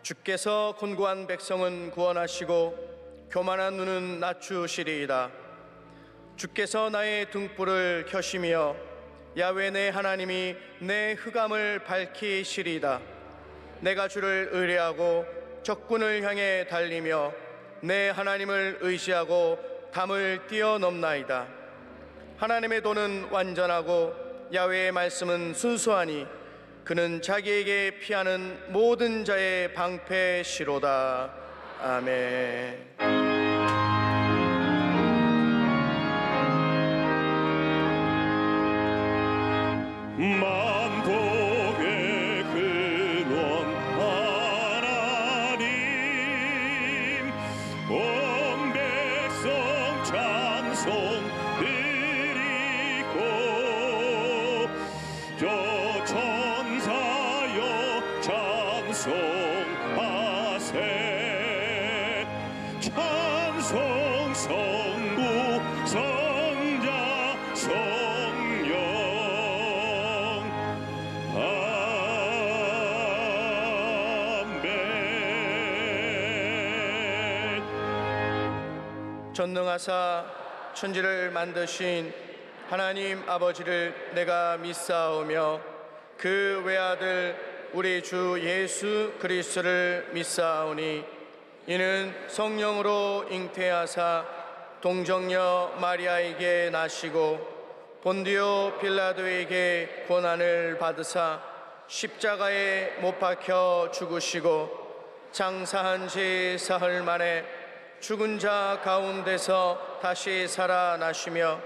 주께서 곤고한 백성은 구원하시고 교만한 눈은 낮추시리이다. 주께서 나의 등불을 켜시며 야훼 내 하나님이 내 흑암을 밝히시리이다. 내가 주를 의뢰하고 적군을 향해 달리며 내 하나님을 의지하고 담을 뛰어넘나이다. 하나님의 도는 완전하고 야훼의 말씀은 순수하니 그는 자기에게 피하는 모든 자의 방패시로다. 아멘. 만복의 근원 하나님, 온 백성 찬송 드리고 저 천사여 찬송하세. 찬송 성부 성자 성령 아멘. 전능하사 천지를 만드신 하나님 아버지를 내가 믿사오며 그 외아들 우리 주 예수 그리스도를 믿사오니 이는 성령으로 잉태하사 동정녀 마리아에게 나시고 본디오 빌라도에게 고난을 받으사 십자가에 못 박혀 죽으시고 장사한 지 사흘 만에 죽은 자 가운데서 다시 살아나시며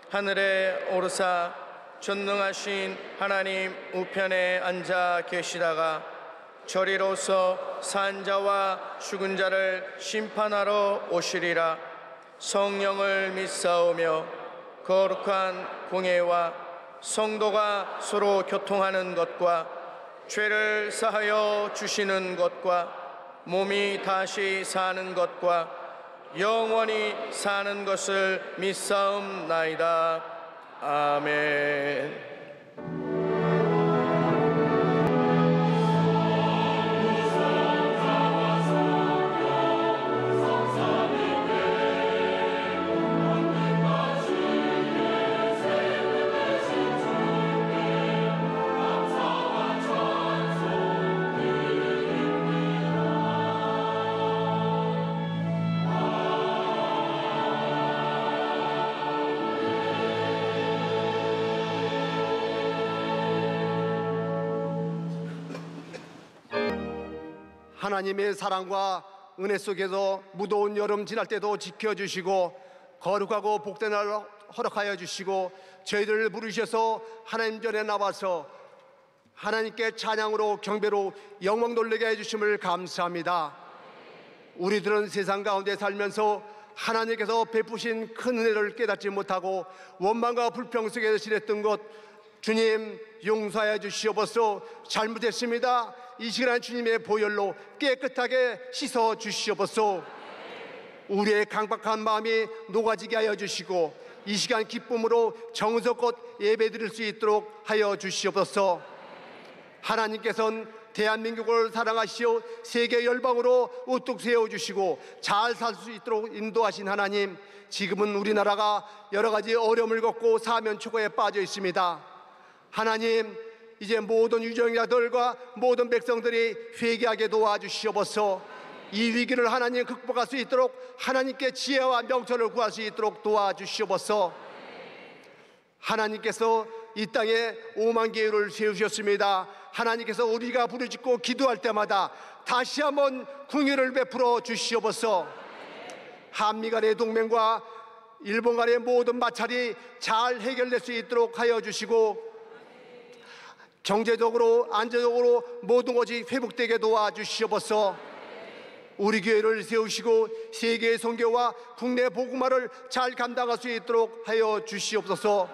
하늘에 오르사 전능하신 하나님 우편에 앉아 계시다가 저리로서 산 자와 죽은 자를 심판하러 오시리라. 성령을 믿사오며 거룩한 공예와 성도가 서로 교통하는 것과 죄를 사하여 주시는 것과 몸이 다시 사는 것과 영원히 사는 것을 믿사옵나이다. 아멘. 하나님의 사랑과 은혜 속에서 무더운 여름 지날 때도 지켜주시고 거룩하고 복된 날 허락하여 주시고 저희들을 부르셔서 하나님 전에 나와서 하나님께 찬양으로 경배로 영광 돌리게 해주심을 감사합니다. 우리들은 세상 가운데 살면서 하나님께서 베푸신 큰 은혜를 깨닫지 못하고 원망과 불평 속에서 지냈던 것 주님 용서하여 주시옵소서. 잘못했습니다. 이 시간 주님의 보혈로 깨끗하게 씻어 주시옵소서. 우리의 강박한 마음이 녹아지게 하여 주시고 이 시간 기쁨으로 정성껏 예배드릴 수 있도록 하여 주시옵소서. 하나님께서는 대한민국을 사랑하시어 세계 열방으로 우뚝 세워주시고 잘 살 수 있도록 인도하신 하나님, 지금은 우리나라가 여러 가지 어려움을 겪고 사면 초과에 빠져 있습니다. 하나님, 이제 모든 유정자들과 모든 백성들이 회개하게 도와주시옵소서. 이 위기를 하나님 극복할 수 있도록 하나님께 지혜와 명철을 구할 수 있도록 도와주시옵소서. 하나님께서 이 땅에 5만 계율을 세우셨습니다. 하나님께서 우리가 부르짖고 기도할 때마다 다시 한번 긍휼을 베풀어 주시옵소서. 한미 간의 동맹과 일본 간의 모든 마찰이 잘 해결될 수 있도록 하여 주시고 경제적으로 안전적으로 모든 것이 회복되게 도와주시옵소서. 우리 교회를 세우시고 세계의 선교와 국내 복음화를 잘 감당할 수 있도록 하여 주시옵소서.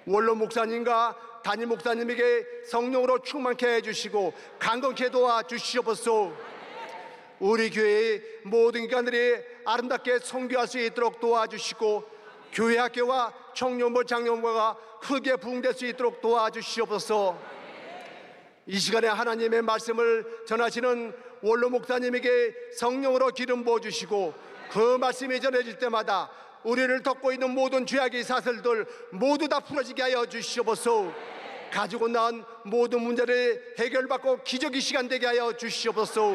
원로 목사님과 담임 목사님에게 성령으로 충만케 해주시고 강건케 도와주시옵소서. 우리 교회의 모든 인간들이 아름답게 선교할 수 있도록 도와주시고 교회 학교와 청년부 장년부가 크게 부흥될 수 있도록 도와주시옵소서. 이 시간에 하나님의 말씀을 전하시는 원로 목사님에게 성령으로 기름 부어주시고 그 말씀이 전해질 때마다 우리를 덮고 있는 모든 죄악의 사슬들 모두 다 풀어지게 하여 주시옵소서. 가지고 난 모든 문제를 해결받고 기적의 시간 되게 하여 주시옵소서.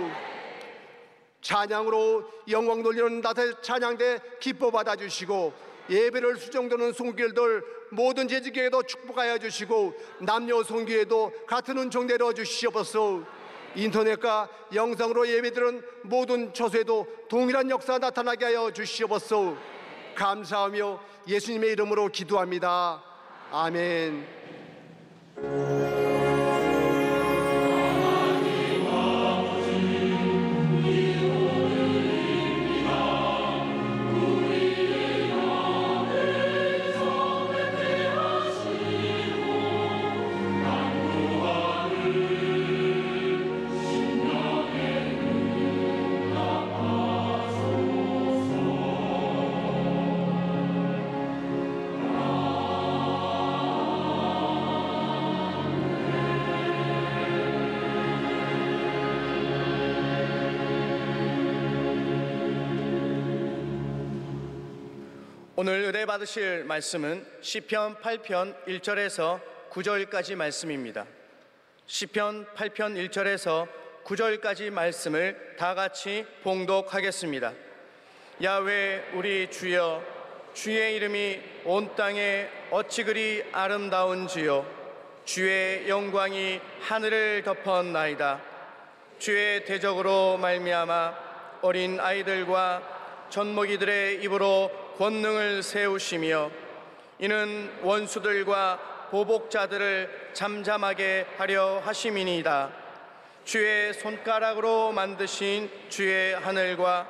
찬양으로 영광 돌리는 낮의 찬양대 기뻐 받아주시고 예배를 수정되는 손길들 모든 재직에도 축복하여 주시고 남녀 손길에도 같은 은총 내려 주시옵소서. 인터넷과 영상으로 예배드리는 모든 처소에도 동일한 역사 나타나게 하여 주시옵소서. 감사하며 예수님의 이름으로 기도합니다. 아멘. 오늘 은혜 받으실 말씀은 시편 8편 1절에서 9절까지 말씀입니다. 시편 8편 1절에서 9절까지 말씀을 다 같이 봉독하겠습니다. 야훼 우리 주여, 주의 이름이 온 땅에 어찌 그리 아름다운지요. 주의 영광이 하늘을 덮었나이다. 주의 대적으로 말미암아 어린 아이들과 젖먹이들의 입으로 권능을 세우시며 이는 원수들과 보복자들을 잠잠하게 하려 하심이니이다. 주의 손가락으로 만드신 주의 하늘과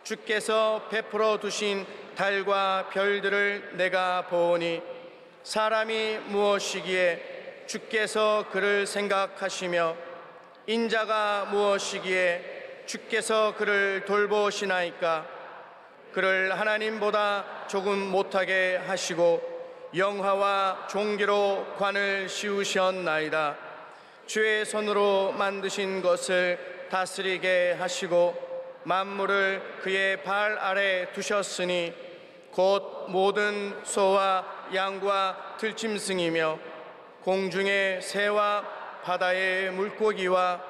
주께서 베풀어 두신 달과 별들을 내가 보오니 사람이 무엇이기에 주께서 그를 생각하시며 인자가 무엇이기에 주께서 그를 돌보시나이까. 그를 하나님보다 조금 못하게 하시고 영화와 종기로 관을 씌우셨나이다. 주의 손으로 만드신 것을 다스리게 하시고 만물을 그의 발 아래 두셨으니 곧 모든 소와 양과 들짐승이며 공중의 새와 바다의 물고기와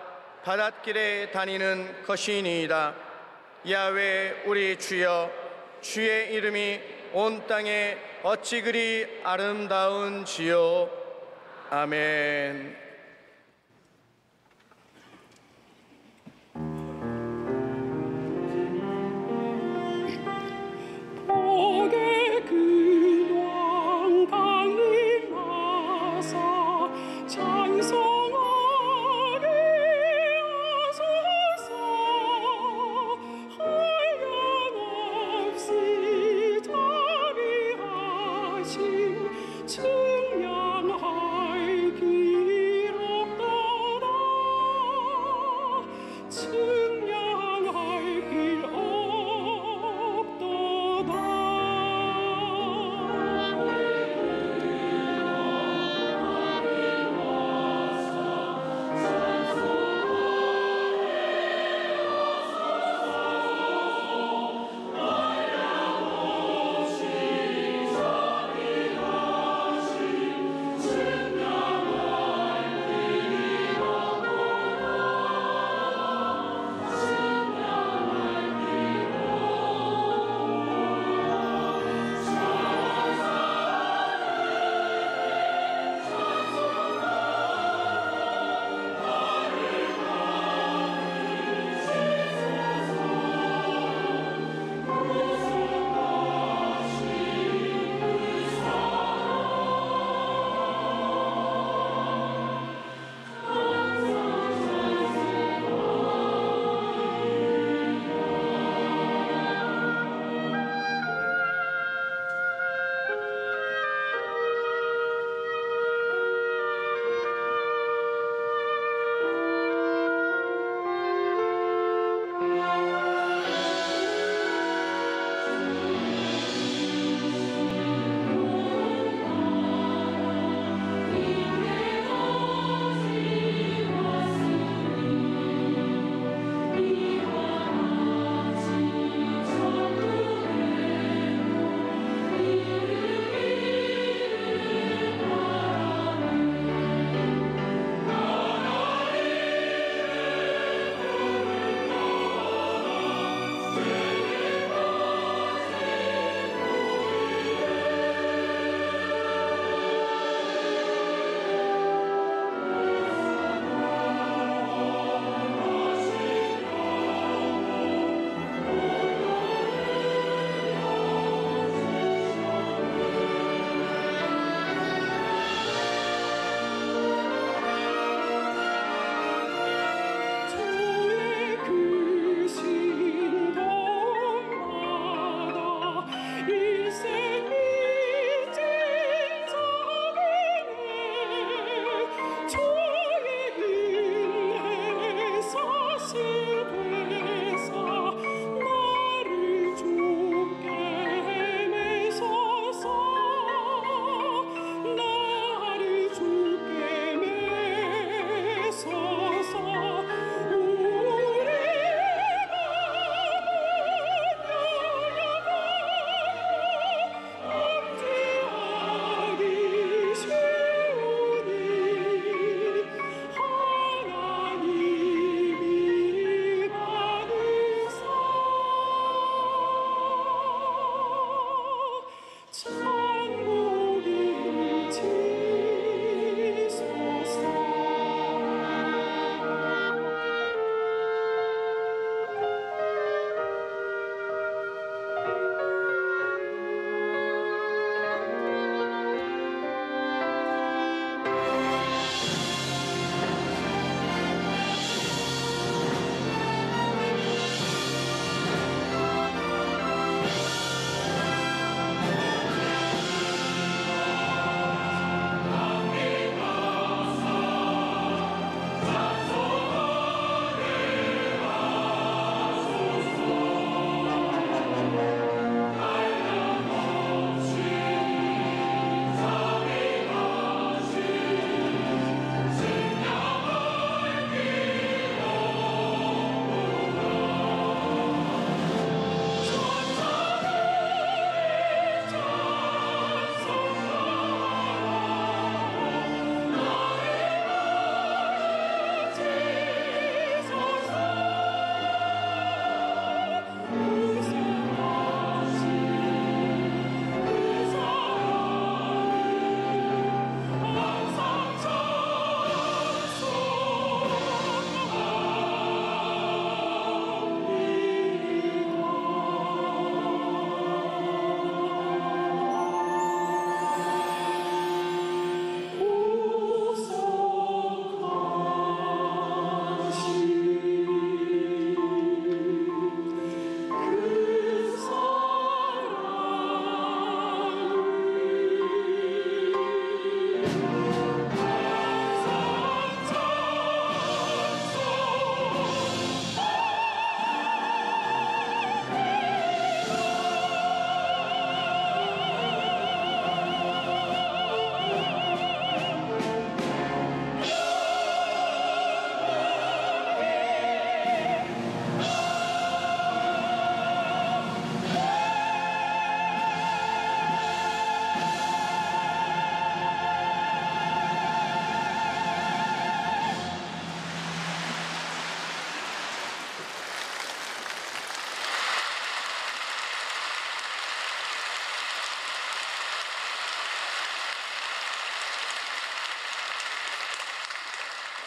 바닷길에 다니는 것이니이다. 야훼 우리 주여, 주의 이름이 온 땅에 어찌 그리 아름다운지요. 아멘. 복의 근왕 강림 나사 찬송하게 하소서. 한량없이 자비하심 측량할 길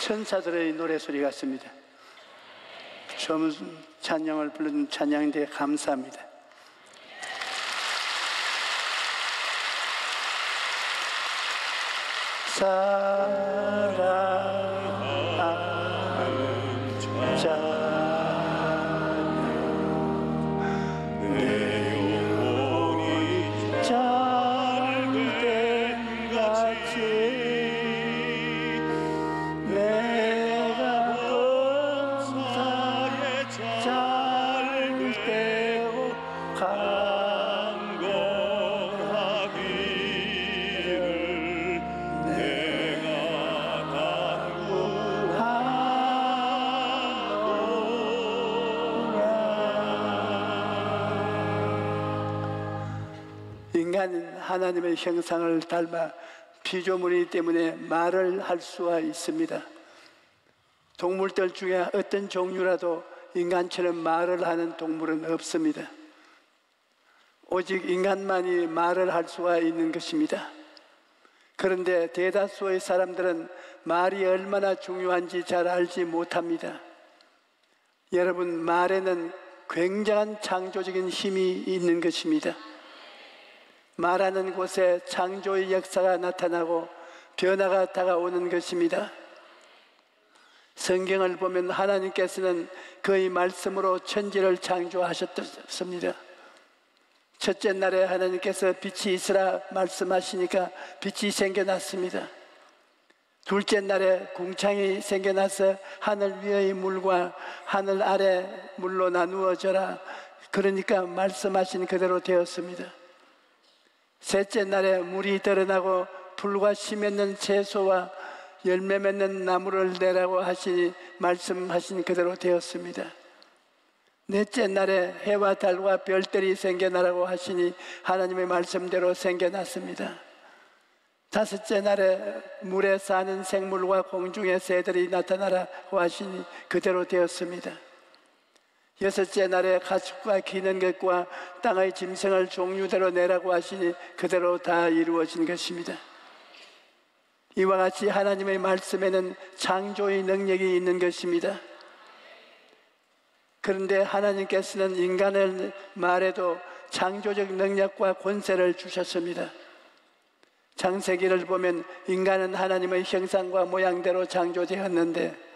천사들의 노래소리 같습니다. 좋은 찬양을 불러준 찬양인데 감사합니다. 사랑하는 자 인간은 하나님의 형상을 닮아 피조물이기 때문에 말을 할 수가 있습니다. 동물들 중에 어떤 종류라도 인간처럼 말을 하는 동물은 없습니다. 오직 인간만이 말을 할 수가 있는 것입니다. 그런데 대다수의 사람들은 말이 얼마나 중요한지 잘 알지 못합니다. 여러분, 말에는 굉장한 창조적인 힘이 있는 것입니다. 말하는 곳에 창조의 역사가 나타나고 변화가 다가오는 것입니다. 성경을 보면 하나님께서는 그의 말씀으로 천지를 창조하셨습니다. 첫째 날에 하나님께서 빛이 있으라 말씀하시니까 빛이 생겨났습니다. 둘째 날에 궁창이 생겨나서 하늘 위의 물과 하늘 아래 물로 나누어져라, 그러니까 말씀하신 그대로 되었습니다. 셋째 날에 물이 드러나고 풀과 씨 맺는 채소와 열매 맺는 나무를 내라고 하시니 말씀하신 그대로 되었습니다. 넷째 날에 해와 달과 별들이 생겨나라고 하시니 하나님의 말씀대로 생겨났습니다. 다섯째 날에 물에 사는 생물과 공중의 새들이 나타나라고 하시니 그대로 되었습니다. 여섯째 날에 가축과 기는 것과 땅의 짐승을 종류대로 내라고 하시니 그대로 다 이루어진 것입니다. 이와 같이 하나님의 말씀에는 창조의 능력이 있는 것입니다. 그런데 하나님께서는 인간의 말에도 창조적 능력과 권세를 주셨습니다. 창세기를 보면 인간은 하나님의 형상과 모양대로 창조되었는데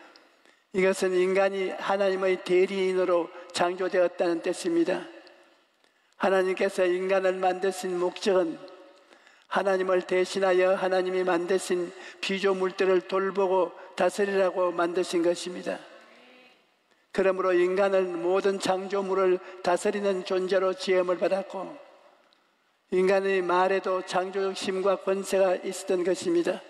이것은 인간이 하나님의 대리인으로 창조되었다는 뜻입니다. 하나님께서 인간을 만드신 목적은 하나님을 대신하여 하나님이 만드신 피조물들을 돌보고 다스리라고 만드신 것입니다. 그러므로 인간은 모든 창조물을 다스리는 존재로 지음을 받았고 인간의 말에도 창조적 힘과 권세가 있었던 것입니다.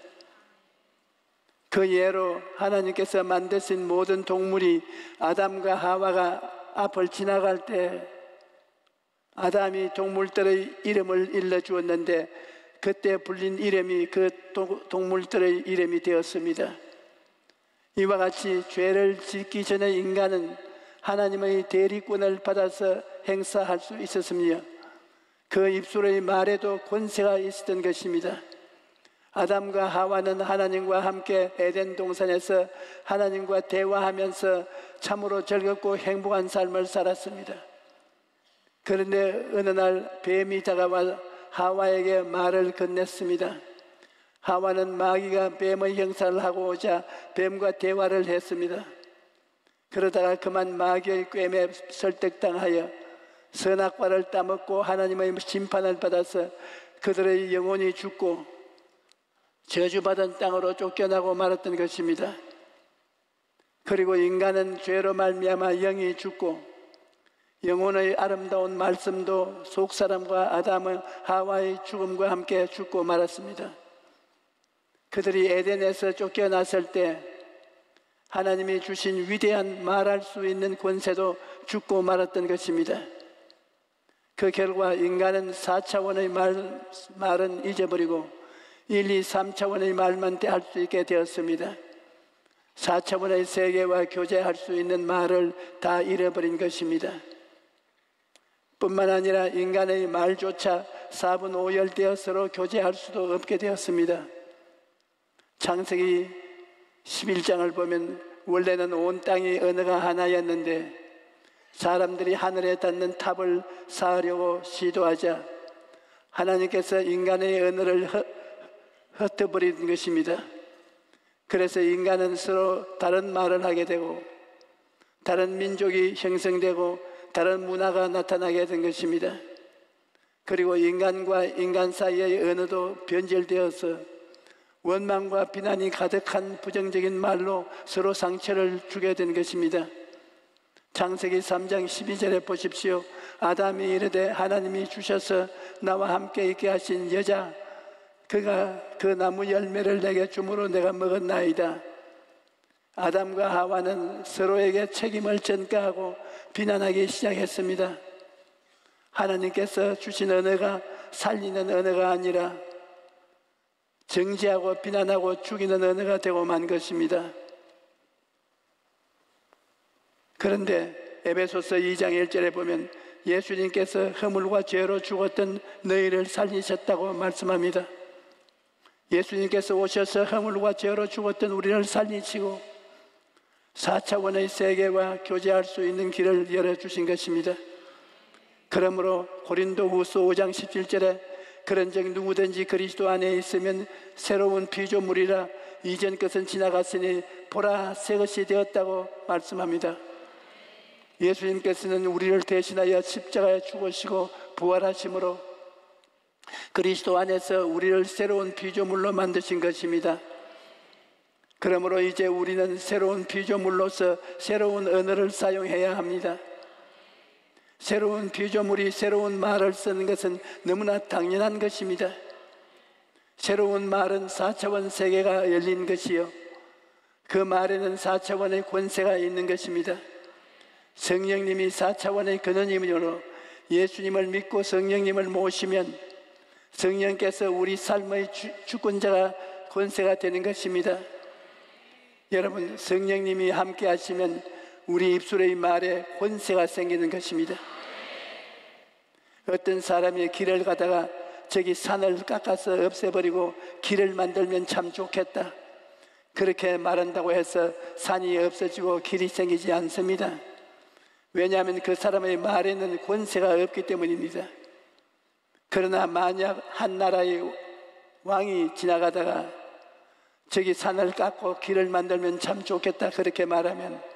그 예로 하나님께서 만드신 모든 동물이 아담과 하와가 앞을 지나갈 때 아담이 동물들의 이름을 일러주었는데 그때 불린 이름이 그 동물들의 이름이 되었습니다. 이와 같이 죄를 짓기 전에 인간은 하나님의 대리권을 받아서 행사할 수 있었으며 그 입술의 말에도 권세가 있었던 것입니다. 아담과 하와는 하나님과 함께 에덴 동산에서 하나님과 대화하면서 참으로 즐겁고 행복한 삶을 살았습니다. 그런데 어느 날 뱀이 다가와 하와에게 말을 건넸습니다. 하와는 마귀가 뱀의 형상을 하고 오자 뱀과 대화를 했습니다. 그러다가 그만 마귀의 꾀에 설득당하여 선악과를 따먹고 하나님의 심판을 받아서 그들의 영혼이 죽고 저주받은 땅으로 쫓겨나고 말았던 것입니다. 그리고 인간은 죄로 말미암아 영이 죽고 영혼의 아름다운 말씀도 속사람과 아담의 하와의 죽음과 함께 죽고 말았습니다. 그들이 에덴에서 쫓겨났을 때 하나님이 주신 위대한 말할 수 있는 권세도 죽고 말았던 것입니다. 그 결과 인간은 4차원의 말은 잊어버리고 1, 2, 3차원의 말만 할 수 있게 되었습니다. 4차원의 세계와 교제할 수 있는 말을 다 잃어버린 것입니다. 뿐만 아니라 인간의 말조차 4분 5열 되어 서로 교제할 수도 없게 되었습니다. 창세기 11장을 보면 원래는 온 땅이 언어가 하나였는데 사람들이 하늘에 닿는 탑을 쌓으려고 시도하자 하나님께서 인간의 언어를 흩어버린 것입니다. 그래서 인간은 서로 다른 말을 하게 되고 다른 민족이 형성되고 다른 문화가 나타나게 된 것입니다. 그리고 인간과 인간 사이의 언어도 변질되어서 원망과 비난이 가득한 부정적인 말로 서로 상처를 주게 된 것입니다. 창세기 3장 12절에 보십시오. 아담이 이르되 하나님이 주셔서 나와 함께 있게 하신 여자 그가 그 나무 열매를 내게 주므로 내가 먹었나이다. 아담과 하와는 서로에게 책임을 전가하고 비난하기 시작했습니다. 하나님께서 주신 언어가 살리는 언어가 아니라 정죄하고 비난하고 죽이는 언어가 되고 만 것입니다. 그런데 에베소서 2장 1절에 보면 예수님께서 허물과 죄로 죽었던 너희를 살리셨다고 말씀합니다. 예수님께서 오셔서 허물과 죄로 죽었던 우리를 살리시고 4차원의 세계와 교제할 수 있는 길을 열어주신 것입니다. 그러므로 고린도후서 5장 17절에 그런즉 누구든지 그리스도 안에 있으면 새로운 피조물이라 이전 것은 지나갔으니 보라 새 것이 되었다고 말씀합니다. 예수님께서는 우리를 대신하여 십자가에 죽으시고 부활하심으로 그리스도 안에서 우리를 새로운 피조물로 만드신 것입니다. 그러므로 이제 우리는 새로운 피조물로서 새로운 언어를 사용해야 합니다. 새로운 피조물이 새로운 말을 쓰는 것은 너무나 당연한 것입니다. 새로운 말은 4차원 세계가 열린 것이요 그 말에는 4차원의 권세가 있는 것입니다. 성령님이 4차원의 근원이므로 예수님을 믿고 성령님을 모시면 성령께서 우리 삶의 주권자가 권세가 되는 것입니다. 여러분, 성령님이 함께 하시면 우리 입술의 말에 권세가 생기는 것입니다. 어떤 사람이 길을 가다가 저기 산을 깎아서 없애버리고 길을 만들면 참 좋겠다 그렇게 말한다고 해서 산이 없어지고 길이 생기지 않습니다. 왜냐하면 그 사람의 말에는 권세가 없기 때문입니다. 그러나 만약 한 나라의 왕이 지나가다가 저기 산을 깎고 길을 만들면 참 좋겠다 그렇게 말하면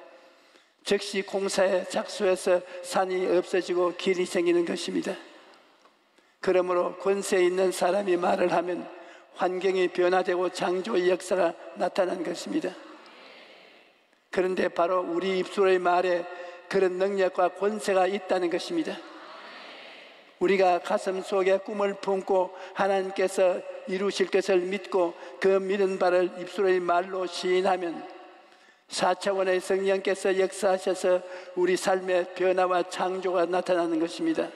즉시 공사에 착수해서 산이 없어지고 길이 생기는 것입니다. 그러므로 권세 있는 사람이 말을 하면 환경이 변화되고 창조의 역사가 나타난 것입니다. 그런데 바로 우리 입술의 말에 그런 능력과 권세가 있다는 것입니다. 우리가 가슴 속에 꿈을 품고 하나님께서 이루실 것을 믿고 그 믿은 바를 입술의 말로 시인하면 4차원의 성령께서 역사하셔서 우리 삶의 변화와 창조가 나타나는 것입니다.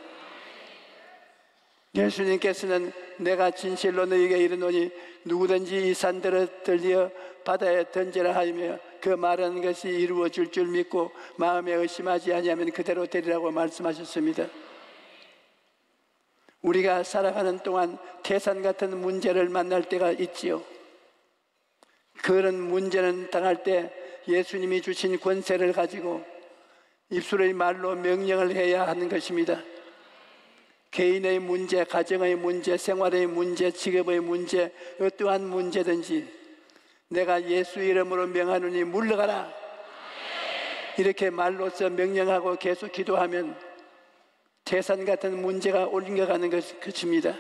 예수님께서는 내가 진실로 너희에게 이르노니 누구든지 이 산들을 들려 바다에 던지라 하며 그 말하는 것이 이루어질 줄 믿고 마음에 의심하지 아니하면 그대로 되리라고 말씀하셨습니다. 우리가 살아가는 동안 태산 같은 문제를 만날 때가 있지요. 그런 문제는 당할 때 예수님이 주신 권세를 가지고 입술의 말로 명령을 해야 하는 것입니다. 개인의 문제, 가정의 문제, 생활의 문제, 직업의 문제, 어떠한 문제든지 내가 예수 이름으로 명하노니 물러가라 이렇게 말로써 명령하고 계속 기도하면 태산 같은 문제가 옮겨가는 것입니다.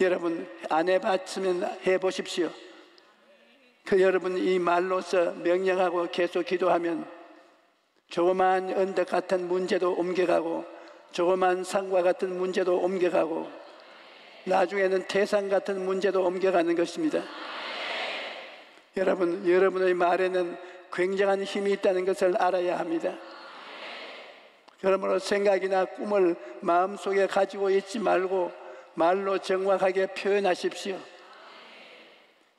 여러분 안 해봤으면 해보십시오. 여러분 이 말로써 명령하고 계속 기도하면 조그마한 언덕 같은 문제도 옮겨가고 조그마한 산과 같은 문제도 옮겨가고 나중에는 태산 같은 문제도 옮겨가는 것입니다. 여러분, 여러분의 말에는 굉장한 힘이 있다는 것을 알아야 합니다. 그러므로 생각이나 꿈을 마음속에 가지고 있지 말고 말로 정확하게 표현하십시오.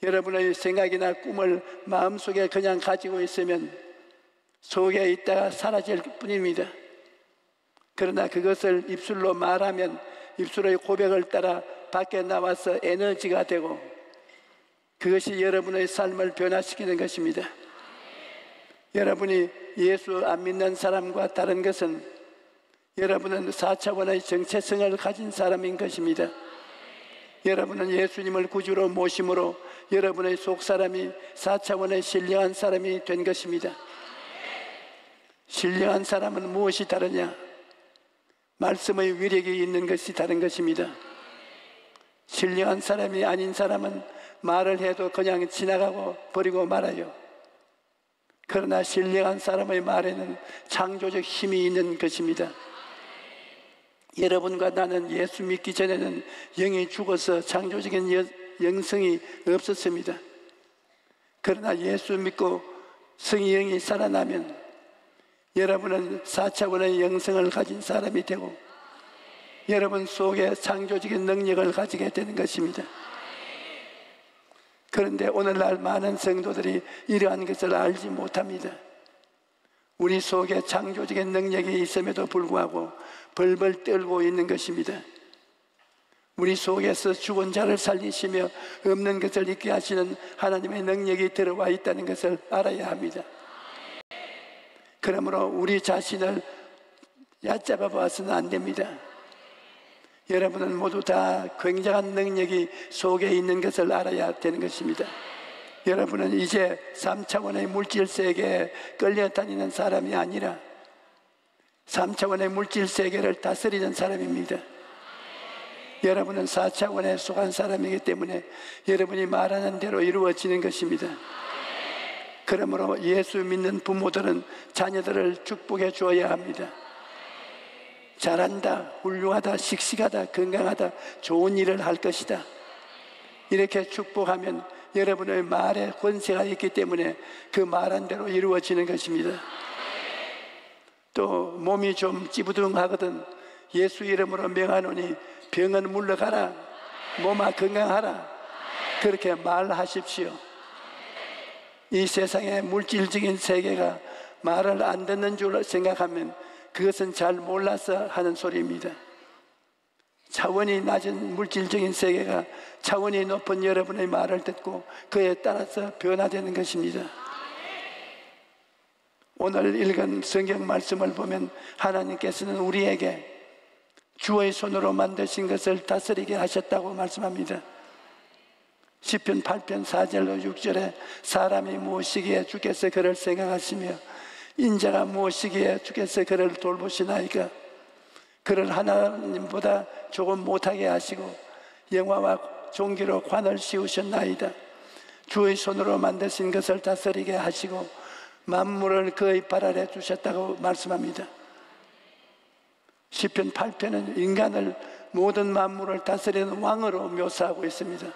여러분의 생각이나 꿈을 마음속에 그냥 가지고 있으면 속에 있다가 사라질 뿐입니다. 그러나 그것을 입술로 말하면 입술의 고백을 따라 밖에 나와서 에너지가 되고 그것이 여러분의 삶을 변화시키는 것입니다. 여러분이 예수 안 믿는 사람과 다른 것은 여러분은 4차원의 정체성을 가진 사람인 것입니다. 여러분은 예수님을 구주로 모심으로 여러분의 속사람이 4차원의 신령한 사람이 된 것입니다. 신령한 사람은 무엇이 다르냐? 말씀의 위력이 있는 것이 다른 것입니다. 신령한 사람이 아닌 사람은 말을 해도 그냥 지나가고 버리고 말아요. 그러나 신령한 사람의 말에는 창조적 힘이 있는 것입니다. 여러분과 나는 예수 믿기 전에는 영이 죽어서 창조적인 영성이 없었습니다. 그러나 예수 믿고 성의 영이 살아나면 여러분은 4차원의 영성을 가진 사람이 되고 여러분 속에 창조적인 능력을 가지게 되는 것입니다. 그런데 오늘날 많은 성도들이 이러한 것을 알지 못합니다. 우리 속에 창조적인 능력이 있음에도 불구하고 벌벌 떨고 있는 것입니다. 우리 속에서 죽은 자를 살리시며 없는 것을 있게 하시는 하나님의 능력이 들어와 있다는 것을 알아야 합니다. 그러므로 우리 자신을 얕잡아 봐서는 안 됩니다. 여러분은 모두 다 굉장한 능력이 속에 있는 것을 알아야 되는 것입니다. 여러분은 이제 3차원의 물질세계에 끌려다니는 사람이 아니라 3차원의 물질세계를 다스리는 사람입니다. 여러분은 4차원에 속한 사람이기 때문에 여러분이 말하는 대로 이루어지는 것입니다. 그러므로 예수 믿는 부모들은 자녀들을 축복해 주어야 합니다. 잘한다, 훌륭하다, 씩씩하다, 건강하다, 좋은 일을 할 것이다. 이렇게 축복하면 여러분의 말에 권세가 있기 때문에 그 말한 대로 이루어지는 것입니다. 또 몸이 좀 찌부둥하거든 예수 이름으로 명하노니 병은 물러가라, 몸아 건강하라, 그렇게 말하십시오. 이 세상의 물질적인 세계가 말을 안 듣는 줄 생각하면 그것은 잘 몰라서 하는 소리입니다. 차원이 낮은 물질적인 세계가 차원이 높은 여러분의 말을 듣고 그에 따라서 변화되는 것입니다. 오늘 읽은 성경 말씀을 보면 하나님께서는 우리에게 주의 손으로 만드신 것을 다스리게 하셨다고 말씀합니다. 시편 8편 4절로 6절에 사람이 무엇이기에 주께서 그를 생각하시며 인자가 무엇이기에 주께서 그를 돌보시나이까. 그를 하나님보다 조금 못하게 하시고 영화와 종기로 관을 씌우셨나이다. 주의 손으로 만드신 것을 다스리게 하시고 만물을 그의 발 아래 두셨다고 말씀합니다. 시편 8편은 인간을 모든 만물을 다스리는 왕으로 묘사하고 있습니다.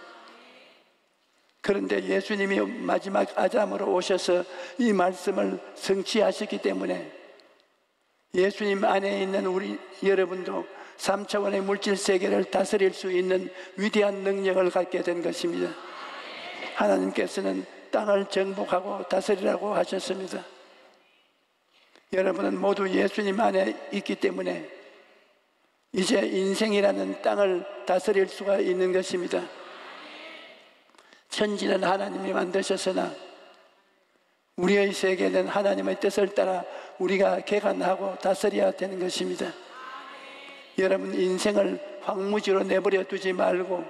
그런데 예수님이 마지막 아담으로 오셔서 이 말씀을 성취하셨기 때문에 예수님 안에 있는 우리 여러분도 3차원의 물질 세계를 다스릴 수 있는 위대한 능력을 갖게 된 것입니다. 하나님께서는 땅을 정복하고 다스리라고 하셨습니다. 여러분은 모두 예수님 안에 있기 때문에 이제 인생이라는 땅을 다스릴 수가 있는 것입니다. 천지는 하나님이 만드셨으나 우리의 세계는 하나님의 뜻을 따라 우리가 개관하고 다스려야 되는 것입니다. 여러분, 인생을 황무지로 내버려 두지 말고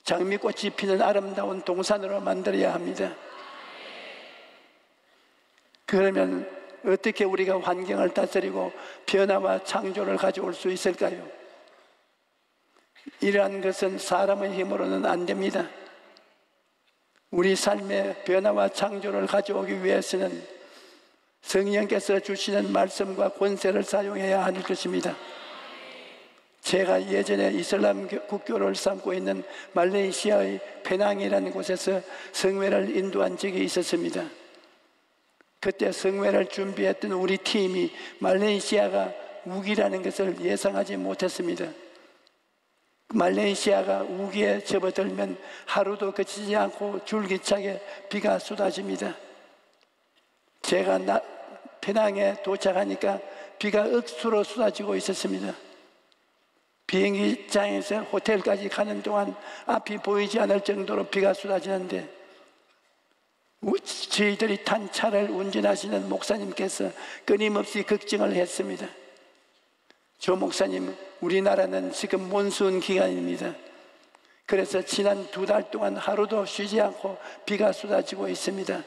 장미꽃이 피는 아름다운 동산으로 만들어야 합니다. 그러면 어떻게 우리가 환경을 다스리고 변화와 창조를 가져올 수 있을까요? 이러한 것은 사람의 힘으로는 안 됩니다. 우리 삶의 변화와 창조를 가져오기 위해서는 성령께서 주시는 말씀과 권세를 사용해야 하는 것입니다. 제가 예전에 이슬람 국교를 삼고 있는 말레이시아의 페낭이라는 곳에서 성회를 인도한 적이 있었습니다. 그때 성회를 준비했던 우리 팀이 말레이시아가 우기라는 것을 예상하지 못했습니다. 말레이시아가 우기에 접어들면 하루도 그치지 않고 줄기차게 비가 쏟아집니다. 제가 페낭에 도착하니까 비가 억수로 쏟아지고 있었습니다. 비행기장에서 호텔까지 가는 동안 앞이 보이지 않을 정도로 비가 쏟아지는데 저희들이 탄 차를 운전하시는 목사님께서 끊임없이 걱정을 했습니다. 조 목사님, 우리나라는 지금 몬순 기간입니다. 그래서 지난 2달 동안 하루도 쉬지 않고 비가 쏟아지고 있습니다.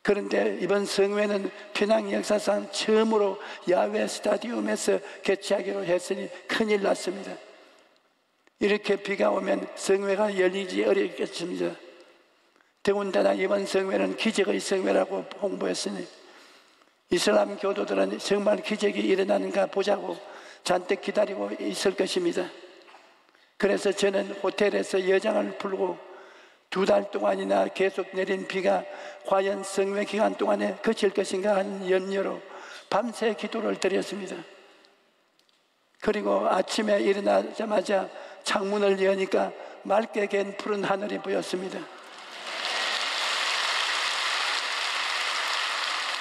그런데 이번 성회는 평양 역사상 처음으로 야외 스타디움에서 개최하기로 했으니 큰일 났습니다. 이렇게 비가 오면 성회가 열리지 어렵겠습니다. 더군다나 이번 성회는 기적의 성회라고 홍보했으니 이슬람 교도들은 정말 기적이 일어나는가 보자고 잔뜩 기다리고 있을 것입니다. 그래서 저는 호텔에서 여장을 풀고 2달 동안이나 계속 내린 비가 과연 성회 기간 동안에 그칠 것인가 하는 염려로 밤새 기도를 드렸습니다. 그리고 아침에 일어나자마자 창문을 여니까 맑게 갠 푸른 하늘이 보였습니다.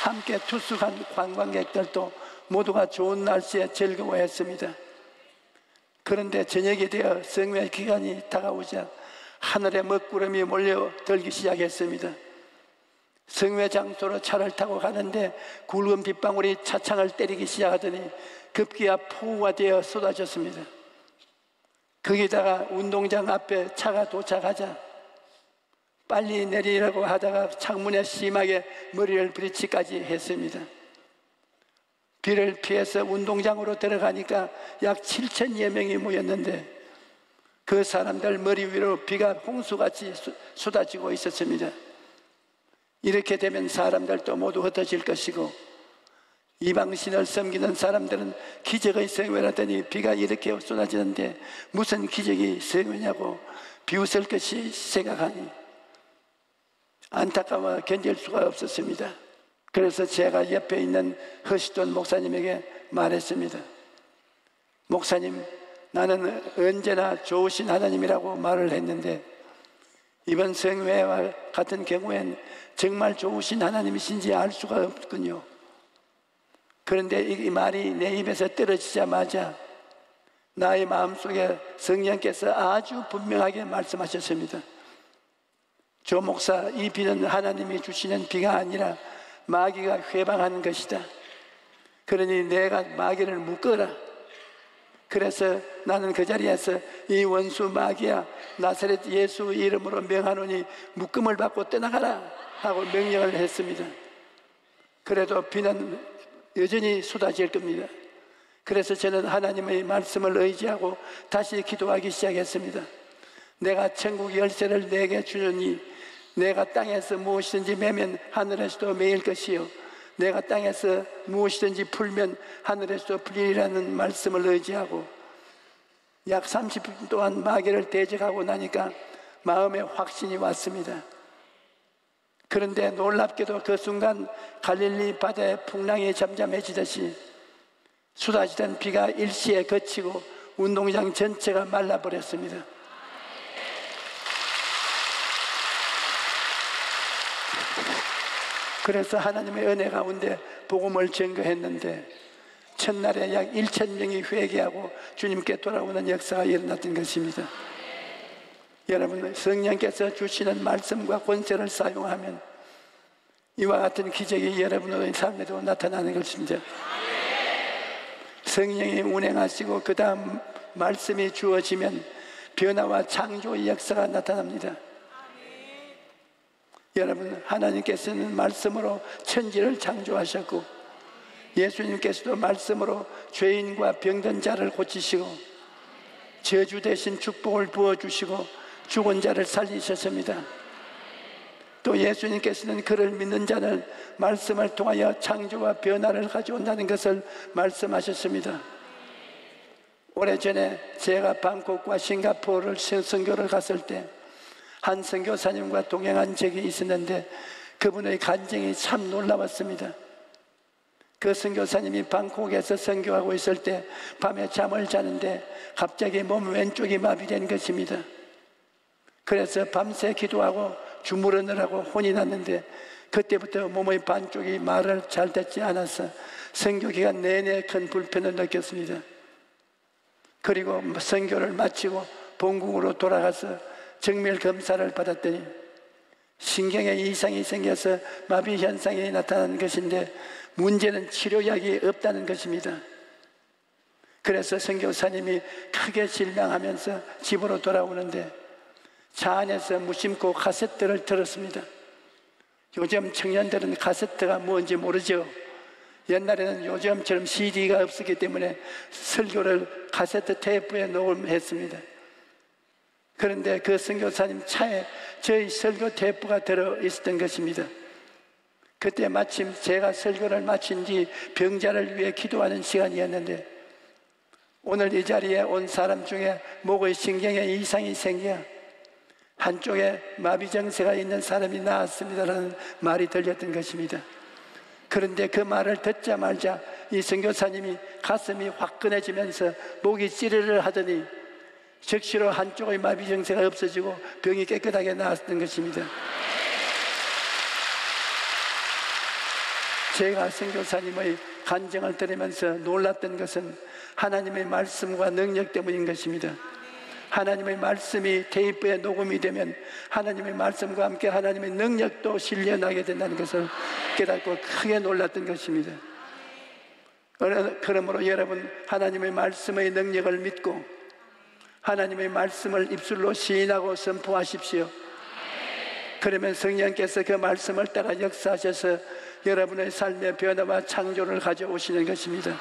함께 투숙한 관광객들도 모두가 좋은 날씨에 즐거워했습니다. 그런데 저녁이 되어 성회 기간이 다가오자 하늘에 먹구름이 몰려들기 시작했습니다. 성회 장소로 차를 타고 가는데 굵은 빗방울이 차창을 때리기 시작하더니 급기야 폭우가 되어 쏟아졌습니다. 거기다가 운동장 앞에 차가 도착하자 빨리 내리라고 하다가 창문에 심하게 머리를 부딪히기까지 했습니다. 비를 피해서 운동장으로 들어가니까 약 7,000여 명이 모였는데 그 사람들 머리 위로 비가 홍수같이 쏟아지고 있었습니다. 이렇게 되면 사람들도 모두 흩어질 것이고 이방신을 섬기는 사람들은 기적의 성회라더니 비가 이렇게 쏟아지는데 무슨 기적이 성회냐고 비웃을 것이 생각하니 안타까워 견딜 수가 없었습니다. 그래서 제가 옆에 있는 허시돈 목사님에게 말했습니다. 목사님, 나는 언제나 좋으신 하나님이라고 말을 했는데 이번 성회와 같은 경우엔 정말 좋으신 하나님이신지 알 수가 없군요. 그런데 이 말이 내 입에서 떨어지자마자 나의 마음속에 성령께서 아주 분명하게 말씀하셨습니다. 조 목사, 이 비는 하나님이 주시는 비가 아니라 마귀가 회방하는 것이다. 그러니 내가 마귀를 묶어라. 그래서 나는 그 자리에서 이 원수 마귀야, 나사렛 예수 이름으로 명하노니 묶음을 받고 떠나가라 하고 명령을 했습니다. 그래도 비는 여전히 쏟아질 겁니다. 그래서 저는 하나님의 말씀을 의지하고 다시 기도하기 시작했습니다. 내가 천국 열쇠를 내게 주느니 내가 땅에서 무엇이든지 매면 하늘에서도 매일 것이요 내가 땅에서 무엇이든지 풀면 하늘에서도 풀리라는 말씀을 의지하고 약 30분 동안 마귀를 대적하고 나니까 마음에 확신이 왔습니다. 그런데 놀랍게도 그 순간 갈릴리 바다의 풍랑이 잠잠해지듯이 쏟아지던 비가 일시에 그치고 운동장 전체가 말라버렸습니다. 그래서 하나님의 은혜 가운데 복음을 증거했는데 첫날에 약 1,000명이 회개하고 주님께 돌아오는 역사가 일어났던 것입니다. 여러분, 성령께서 주시는 말씀과 권세를 사용하면 이와 같은 기적이 여러분의 삶에도 나타나는 것입니다. 성령이 운행하시고 그 다음 말씀이 주어지면 변화와 창조의 역사가 나타납니다. 여러분, 하나님께서는 말씀으로 천지를 창조하셨고 예수님께서도 말씀으로 죄인과 병든 자를 고치시고 저주 대신 축복을 부어주시고 죽은 자를 살리셨습니다. 또 예수님께서는 그를 믿는 자는 말씀을 통하여 창조와 변화를 가져온다는 것을 말씀하셨습니다. 오래전에 제가 방콕과 싱가포르를 선교를 갔을 때 한 선교사님과 동행한 적이 있었는데 그분의 간증이 참 놀라웠습니다. 그 선교사님이 방콕에서 선교하고 있을 때 밤에 잠을 자는데 갑자기 몸 왼쪽이 마비된 것입니다. 그래서 밤새 기도하고 주무르느라고 혼이 났는데 그때부터 몸의 반쪽이 말을 잘 듣지 않아서 선교 기간 내내 큰 불편을 느꼈습니다. 그리고 선교를 마치고 본국으로 돌아가서 정밀 검사를 받았더니 신경에 이상이 생겨서 마비 현상이 나타난 것인데 문제는 치료약이 없다는 것입니다. 그래서 선교사님이 크게 실망하면서 집으로 돌아오는데 차 안에서 무심코 카세트를 들었습니다. 요즘 청년들은 카세트가 뭔지 모르죠. 옛날에는 요즘처럼 CD가 없었기 때문에 설교를 카세트 테이프에 녹음했습니다. 그런데 그 선교사님 차에 저희 설교 테이프가 들어있었던 것입니다. 그때 마침 제가 설교를 마친 뒤 병자를 위해 기도하는 시간이었는데 오늘 이 자리에 온 사람 중에 목의 신경에 이상이 생겨 한쪽에 마비 증세가 있는 사람이 나왔습니다라는 말이 들렸던 것입니다. 그런데 그 말을 듣자마자 이 선교사님이 가슴이 화끈해지면서 목이 찌르르 하더니 즉시로 한쪽의 마비 증세가 없어지고 병이 깨끗하게 나았던 것입니다. 제가 선교사님의 간증을 들으면서 놀랐던 것은 하나님의 말씀과 능력 때문인 것입니다. 하나님의 말씀이 테이프에 녹음이 되면 하나님의 말씀과 함께 하나님의 능력도 실려나게 된다는 것을 깨닫고 크게 놀랐던 것입니다. 그러므로 여러분, 하나님의 말씀의 능력을 믿고 하나님의 말씀을 입술로 시인하고 선포하십시오. 그러면 성령께서 그 말씀을 따라 역사하셔서 여러분의 삶의 변화와 창조를 가져오시는 것입니다.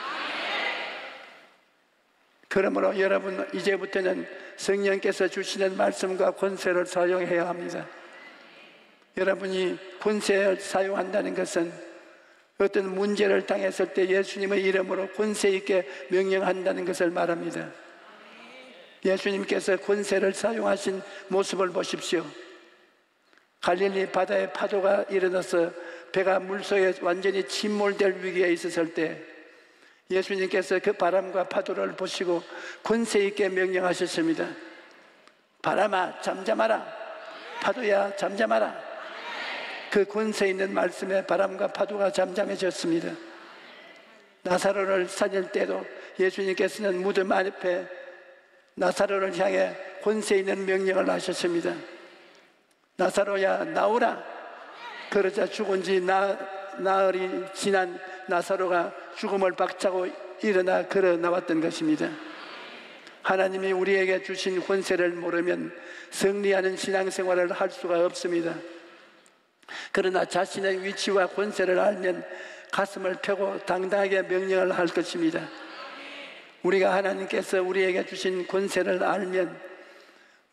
그러므로 여러분, 이제부터는 성령께서 주시는 말씀과 권세를 사용해야 합니다. 여러분이 권세를 사용한다는 것은 어떤 문제를 당했을 때 예수님의 이름으로 권세 있게 명령한다는 것을 말합니다. 예수님께서 권세를 사용하신 모습을 보십시오. 갈릴리 바다에 파도가 일어나서 배가 물속에 완전히 침몰될 위기에 있었을 때 예수님께서 그 바람과 파도를 보시고 권세 있게 명령하셨습니다. 바람아 잠잠하라, 파도야 잠잠하라. 그 권세 있는 말씀에 바람과 파도가 잠잠해졌습니다. 나사로를 살릴 때도 예수님께서는 무덤 앞에 나사로를 향해 권세 있는 명령을 하셨습니다. 나사로야 나오라. 그러자 죽은 지 나흘이 지난 나사로가 죽음을 박차고 일어나 걸어 나왔던 것입니다. 하나님이 우리에게 주신 권세를 모르면 승리하는 신앙생활을 할 수가 없습니다. 그러나 자신의 위치와 권세를 알면 가슴을 펴고 당당하게 명령을 할 것입니다. 우리가 하나님께서 우리에게 주신 권세를 알면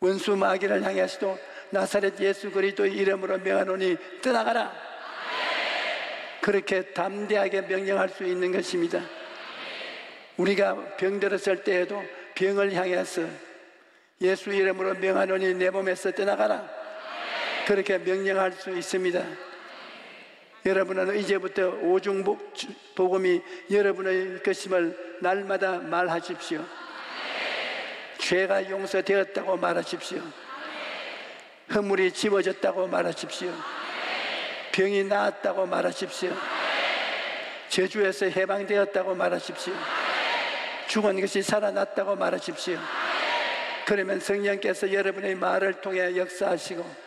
원수 마귀를 향해서도 나사렛 예수 그리스도의 이름으로 명하노니 떠나가라. 그렇게 담대하게 명령할 수 있는 것입니다. 우리가 병들었을 때에도 병을 향해서 예수 이름으로 명하노니 내 몸에서 떠나가라. 그렇게 명령할 수 있습니다. 여러분은 이제부터 오중복음이 여러분의 것임을 날마다 말하십시오. 죄가 용서되었다고 말하십시오. 허물이 지워졌다고 말하십시오. 병이 나았다고 말하십시오. 저주에서 해방되었다고 말하십시오. 죽은 것이 살아났다고 말하십시오. 그러면 성령께서 여러분의 말을 통해 역사하시고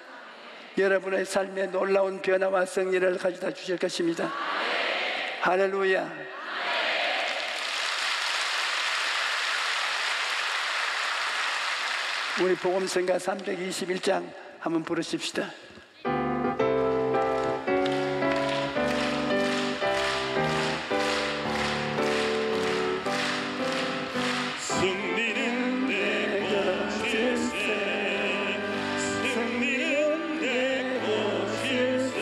여러분의 삶에 놀라운 변화와 승리를 가져다 주실 것입니다. 할렐루야. 우리 복음성가 321장 한번 부르십시다. 승리는 내 것일세, 승리는 내 것일세.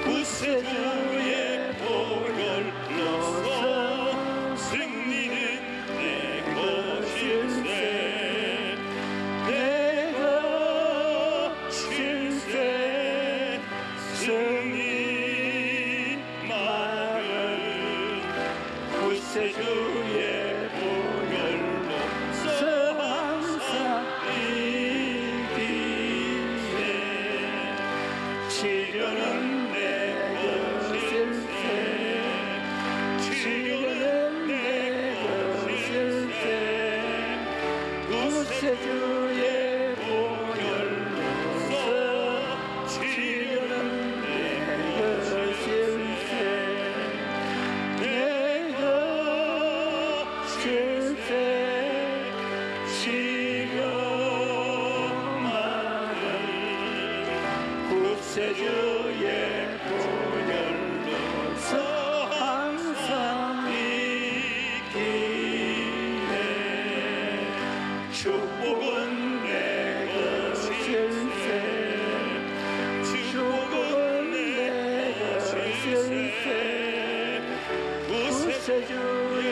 구세주의 보혈로서 승리는 내 것일세, 내 것일세. 승리만은 구세주의 치료는 내 것일세, 치료는 내 것일세. 구세주의 보혈로서 항상 있기에 축복은 내 것일세 축복은 내 것일세 구세주의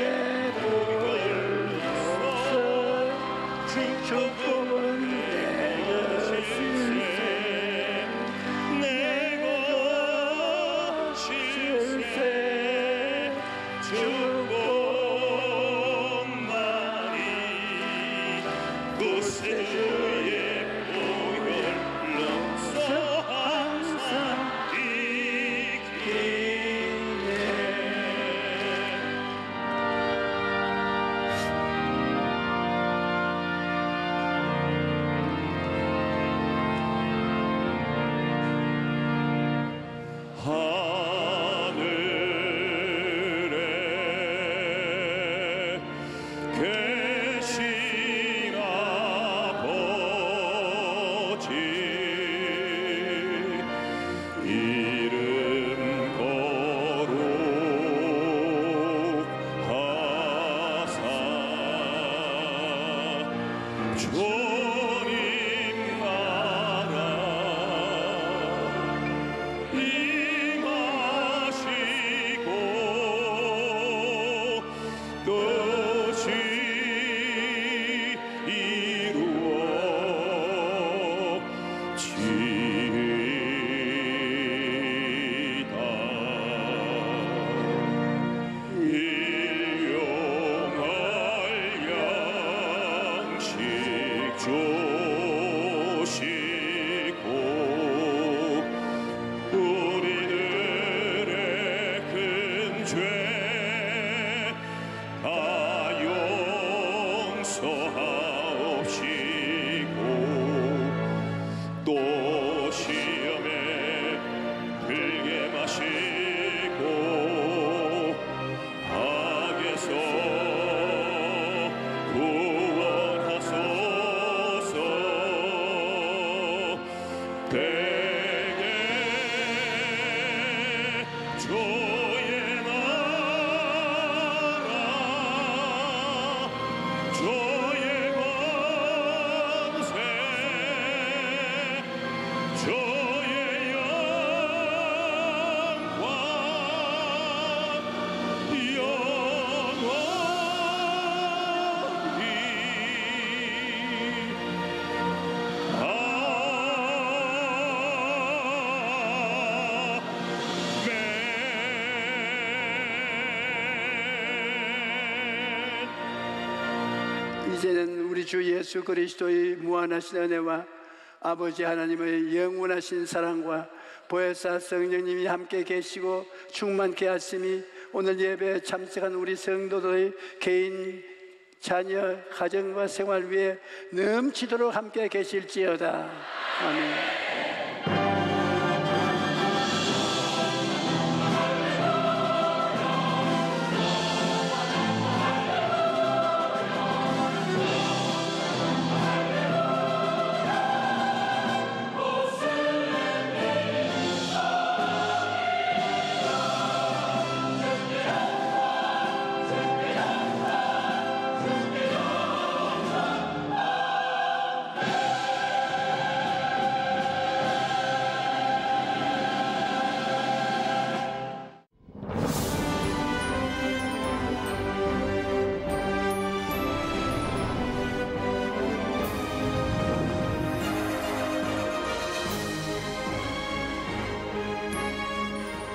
보혈로서 축복은 내 것일세 내 것일세 축복만이 구세주의 보혈로서 항상 있기에 하늘에 계신 아버지 이름 거룩하사 주님 나라 임하시고 뜻이 이루어지이다 일용할 양식 주시고 우리들의 큰 죄 다 용서하옵시고 또 시험에 들게 마시고 악에서 구원하소서 대개 주의 나라 주의 권세 주의 영광 이제는 우리 주 예수 그리스도의 무한하신 은혜와 아버지 하나님의 영원하신 사랑과 보혜사 성령님이 함께 계시고 충만케 하심이 오늘 예배에 참석한 우리 성도들의 개인, 자녀, 가정과 생활 위에 넘치도록 함께 계실지어다. 아멘.